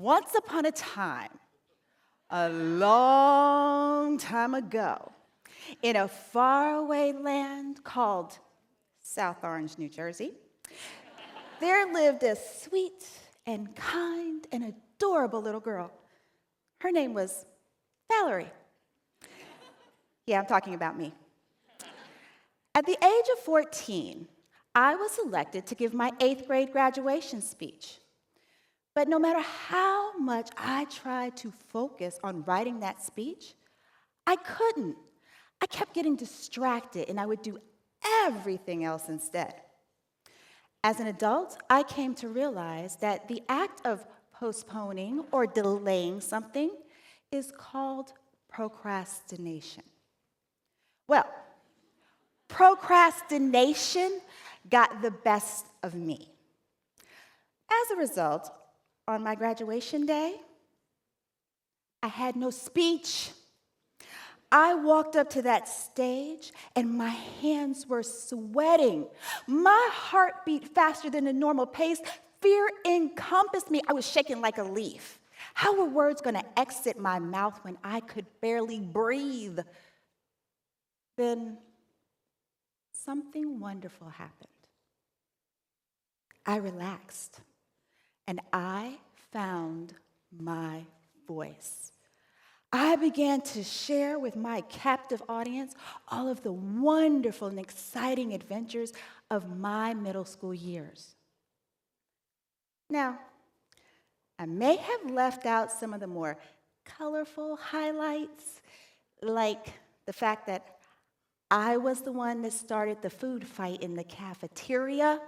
Once upon a time, a long time ago, in a faraway land called South Orange, New Jersey, there lived a sweet and kind and adorable little girl. Her name was Valerie. Yeah, I'm talking about me. At the age of 14, I was selected to give my 8th grade graduation speech. But no matter how much I tried to focus on writing that speech, I couldn't. I kept getting distracted, and I would do everything else instead. As an adult, I came to realize that the act of postponing or delaying something is called procrastination. Well, procrastination got the best of me. As a result, on my graduation day, I had no speech. I walked up to that stage and my hands were sweating. My heart beat faster than the normal pace. Fear encompassed me. I was shaking like a leaf. How were words going to exit my mouth when I could barely breathe? Then something wonderful happened. I relaxed, and I found my voice. I began to share with my captive audience all of the wonderful and exciting adventures of my middle school years. Now, I may have left out some of the more colorful highlights, like the fact that I was the one that started the food fight in the cafeteria,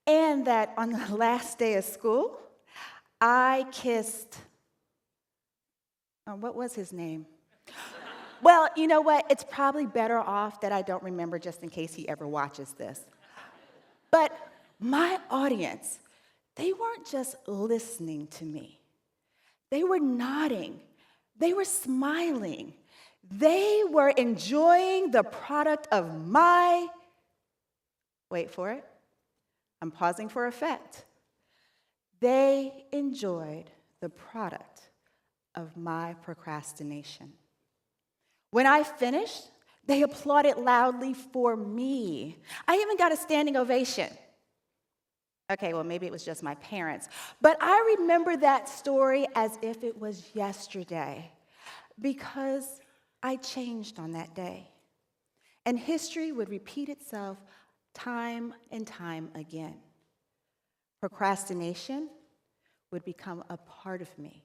and that on the last day of school, I kissed, what was his name? Well, you know what? It's probably better off that I don't remember just in case he ever watches this. But my audience, they weren't just listening to me. They were nodding. They were smiling. They were enjoying the product of my, wait for it, I'm pausing for effect. They enjoyed the product of my procrastination. When I finished, they applauded loudly for me. I even got a standing ovation. Okay, well, maybe it was just my parents. But I remember that story as if it was yesterday because I changed on that day. And history would repeat itself time and time again. Procrastination would become a part of me.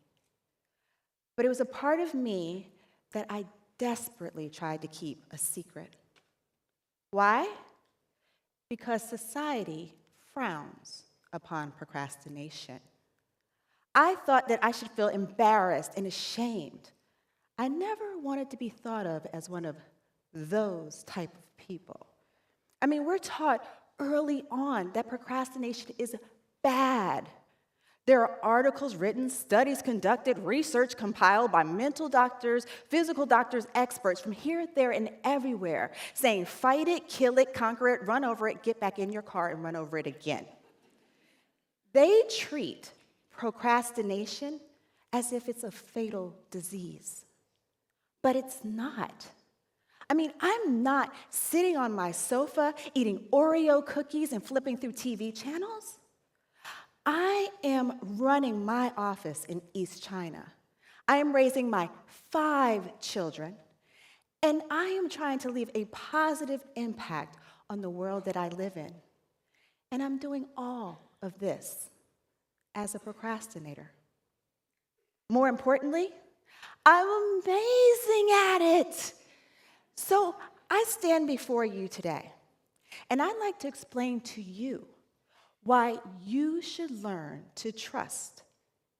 But it was a part of me that I desperately tried to keep a secret. Why? Because society frowns upon procrastination. I thought that I should feel embarrassed and ashamed. I never wanted to be thought of as one of those type of people. I mean, we're taught early on that procrastination is bad. There are articles written, studies conducted, research compiled by mental doctors, physical doctors, experts from here, there, and everywhere, saying fight it, kill it, conquer it, run over it, get back in your car and run over it again. They treat procrastination as if it's a fatal disease. But it's not. I mean, I'm not sitting on my sofa eating Oreo cookies and flipping through TV channels. I am running my office in East China. I am raising my 5 children, and I am trying to leave a positive impact on the world that I live in. And I'm doing all of this as a procrastinator. More importantly, I'm amazing at it. So I stand before you today, and I'd like to explain to you why you should learn to trust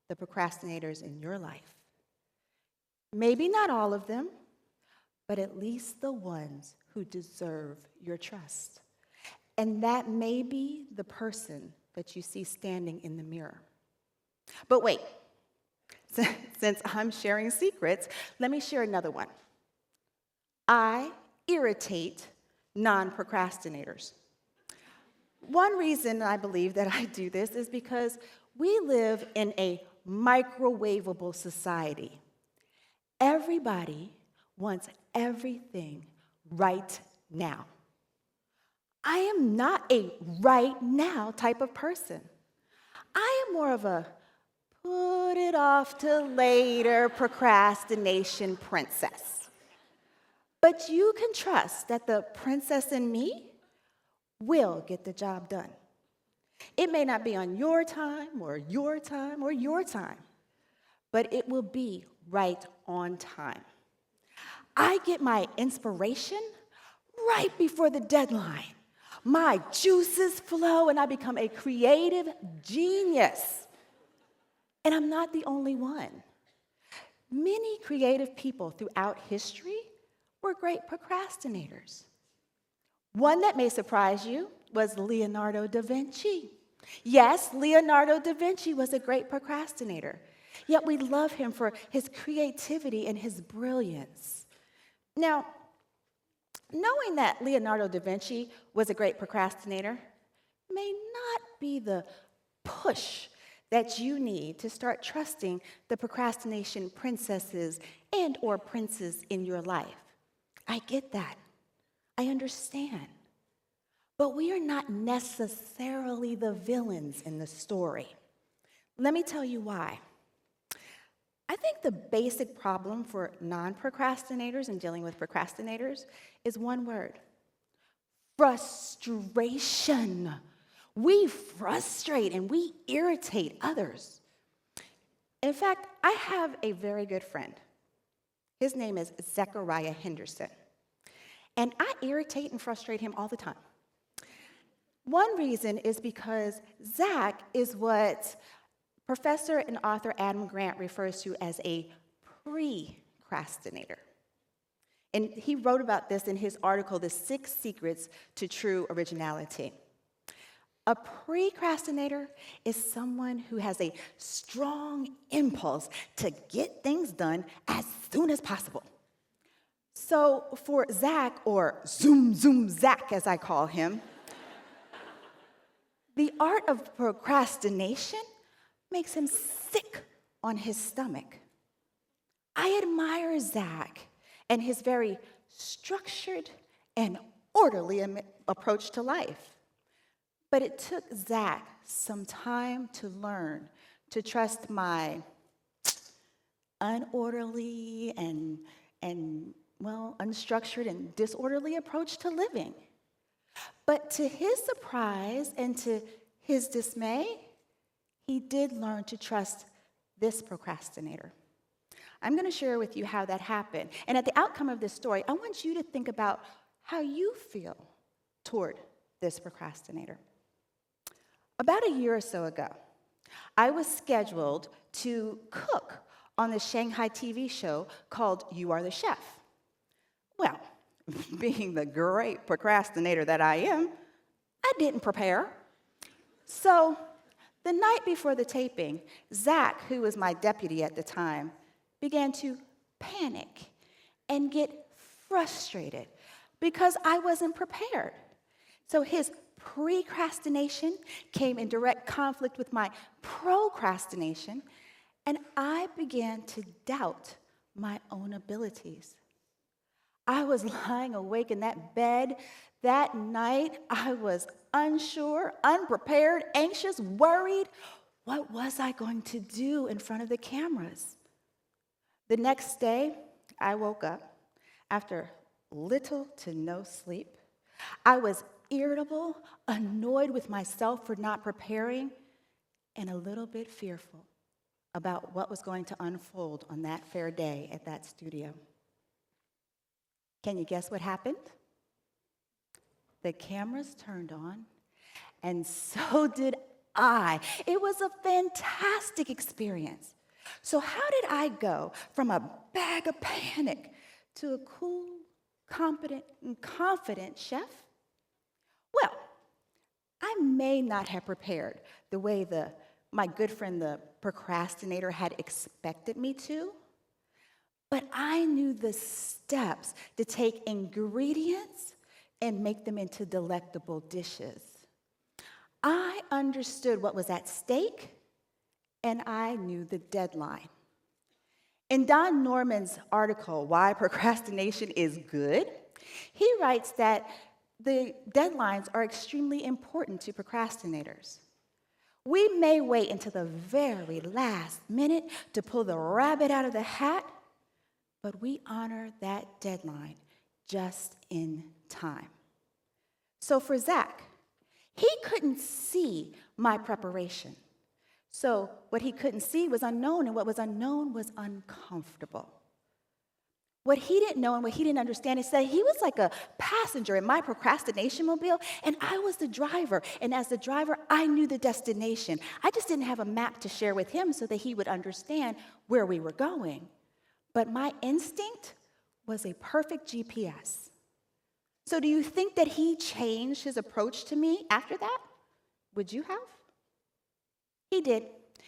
the procrastinators in your life. Maybe not all of them, but at least the ones who deserve your trust. And that may be the person that you see standing in the mirror. But wait, since I'm sharing secrets, let me share another one. I irritate non-procrastinators. One reason I believe that I do this is because we live in a microwavable society. Everybody wants everything right now. I am not a right now type of person. I am more of a put it off to later procrastination princess. But you can trust that the princess in me will get the job done. It may not be on your time or your time or your time, but it will be right on time. I get my inspiration right before the deadline. My juices flow and I become a creative genius. And I'm not the only one. Many creative people throughout history were great procrastinators. One that may surprise you was Leonardo da Vinci. Yes, Leonardo da Vinci was a great procrastinator, yet we love him for his creativity and his brilliance. Now, knowing that Leonardo da Vinci was a great procrastinator may not be the push that you need to start trusting the procrastination princesses and or princes in your life. I get that. I understand. But we are not necessarily the villains in the story. Let me tell you why. I think the basic problem for non-procrastinators and dealing with procrastinators is one word: frustration. We frustrate and we irritate others. In fact, I have a very good friend. His name is Zechariah Henderson. And I irritate and frustrate him all the time. One reason is because Zach is what Professor and author Adam Grant refers to as a procrastinator. And he wrote about this in his article, The 6 Secrets to True Originality. A procrastinator is someone who has a strong impulse to get things done as soon as possible. So for Zach, or Zoom Zoom Zach as I call him, the art of procrastination makes him sick on his stomach. I admire Zach and his very structured and orderly approach to life. But it took Zach some time to learn to trust my unorderly and unstructured and disorderly approach to living. But to his surprise and to his dismay, he did learn to trust this procrastinator. I'm going to share with you how that happened. And at the outcome of this story, I want you to think about how you feel toward this procrastinator. About a year or so ago, I was scheduled to cook on the Shanghai TV show called You Are the Chef. Well, being the great procrastinator that I am, I didn't prepare. So the night before the taping, Zach, who was my deputy at the time, began to panic and get frustrated because I wasn't prepared. So his procrastination came in direct conflict with my procrastination, and I began to doubt my own abilities. I was lying awake in that bed that night. I was unsure, unprepared, anxious, worried. What was I going to do in front of the cameras? The next day, I woke up after little to no sleep. I was irritable, annoyed with myself for not preparing, and a little bit fearful about what was going to unfold on that fair day at that studio. Can you guess what happened? The cameras turned on, and so did I. It was a fantastic experience. So how did I go from a bag of panic to a cool, competent, and confident chef? Well, I may not have prepared the way my good friend, the procrastinator, had expected me to, but I knew the steps to take ingredients and make them into delectable dishes. I understood what was at stake, and I knew the deadline. In Don Norman's article, Why Procrastination is Good, he writes that the deadlines are extremely important to procrastinators. We may wait until the very last minute to pull the rabbit out of the hat, but we honor that deadline just in time. So for Zach, he couldn't see my preparation. So what he couldn't see was unknown, and what was unknown was uncomfortable. What he didn't know and what he didn't understand is that he was like a passenger in my procrastination mobile, and I was the driver. And as the driver, I knew the destination. I just didn't have a map to share with him so that he would understand where we were going. But my instinct was a perfect GPS. So do you think that he changed his approach to me after that? Would you have? He did.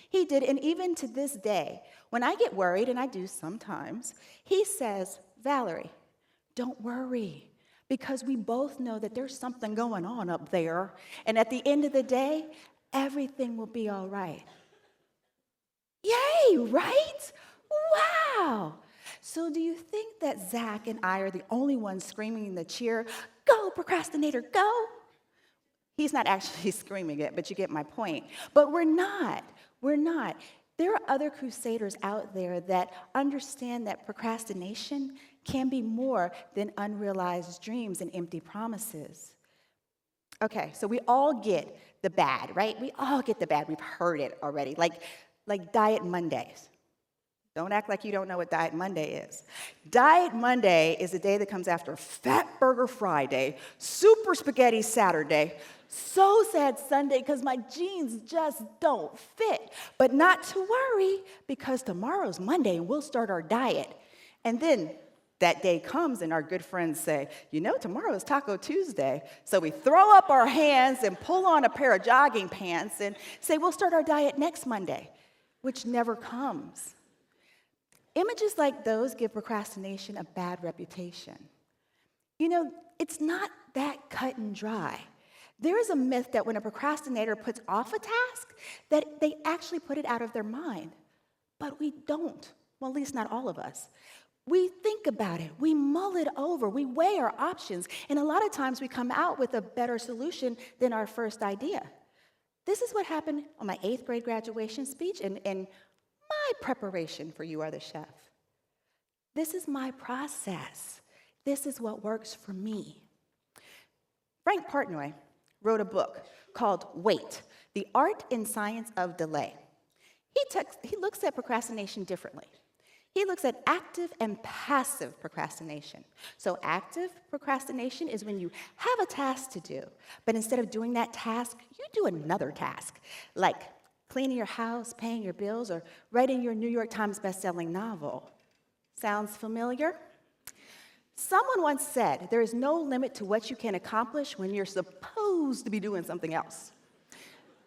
He did, and even to this day, when I get worried, and I do sometimes, he says, Valerie, don't worry, because we both know that there's something going on up there, and at the end of the day, everything will be all right. Yay, right? Wow. So do you think that Zach and I are the only ones screaming in the cheer, go, procrastinator, go? He's not actually screaming it, but you get my point. But we're not. We're not. There are other crusaders out there that understand that procrastination can be more than unrealized dreams and empty promises. Okay, so we all get the bad, right? We all get the bad. We've heard it already, like Diet Mondays. Don't act like you don't know what Diet Monday is. Diet Monday is a day that comes after Fat Burger Friday, Super Spaghetti Saturday, So Sad Sunday because my jeans just don't fit. But not to worry, because tomorrow's Monday and we'll start our diet. And then that day comes and our good friends say, you know, tomorrow is Taco Tuesday. So we throw up our hands and pull on a pair of jogging pants and say, we'll start our diet next Monday, which never comes. Images like those give procrastination a bad reputation. You know, it's not that cut and dry. There is a myth that when a procrastinator puts off a task, that they actually put it out of their mind. But we don't. Well, at least not all of us. We think about it. We mull it over. We weigh our options. And a lot of times we come out with a better solution than our first idea. This is what happened on my 8th grade graduation speech and my preparation for You Are the Chef. This is my process. This is what works for me. Frank Partnoy wrote a book called Wait, The Art and Science of Delay. He looks at procrastination differently. He looks at active and passive procrastination. So active procrastination is when you have a task to do, but instead of doing that task, you do another task, like cleaning your house, paying your bills, or writing your New York Times bestselling novel. Sounds familiar? Someone once said, there is no limit to what you can accomplish when you're supposed to be doing something else.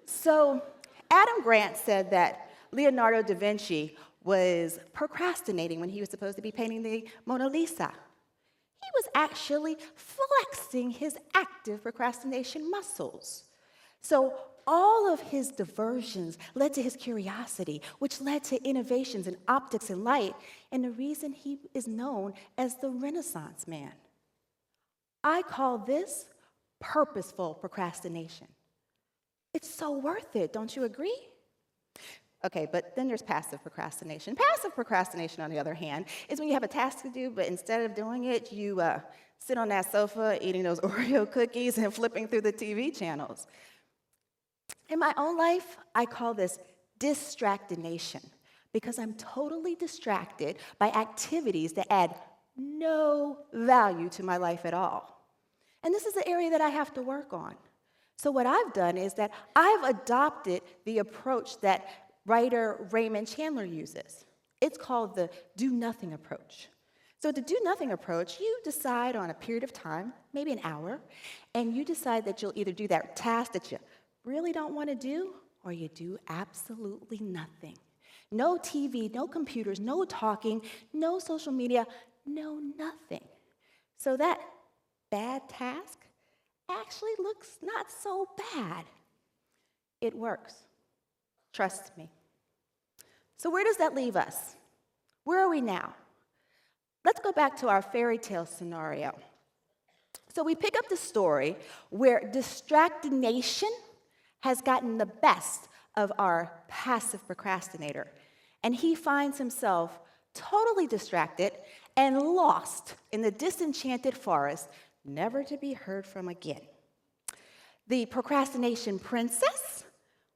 So Adam Grant said that Leonardo Da Vinci was procrastinating when he was supposed to be painting the Mona Lisa. He was actually flexing his active procrastination muscles. So all of his diversions led to his curiosity, which led to innovations in optics and light, and the reason he is known as the Renaissance man. I call this purposeful procrastination. It's so worth it, don't you agree? Okay, but then there's passive procrastination. Passive procrastination, on the other hand, is when you have a task to do, but instead of doing it, you sit on that sofa eating those Oreo cookies and flipping through the TV channels. In my own life, I call this distractination because I'm totally distracted by activities that add no value to my life at all. And this is the area that I have to work on. So what I've done is that I've adopted the approach that writer Raymond Chandler uses. It's called the do-nothing approach. So the do-nothing approach, you decide on a period of time, maybe an hour, and you decide that you'll either do that task that you really don't want to do, or you do absolutely nothing. No TV, no computers, no talking, no social media, no nothing. So that bad task actually looks not so bad. It works. Trust me. So where does that leave us? Where are we now? Let's go back to our fairy tale scenario. So we pick up the story where distractination has gotten the best of our passive procrastinator, and he finds himself totally distracted and lost in the disenchanted forest, never to be heard from again. The procrastination princess,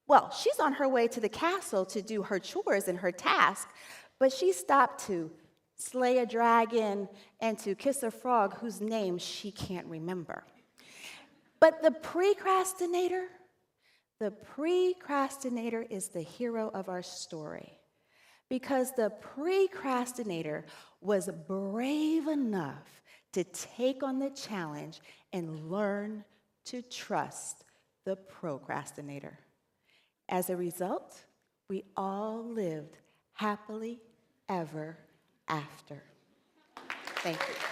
well, she's on her way to the castle to do her chores and her task, but she stopped to slay a dragon and to kiss a frog whose name she can't remember. But the procrastinator is the hero of our story, because the procrastinator was brave enough to take on the challenge and learn to trust the procrastinator. As a result, we all lived happily ever after. Thank you.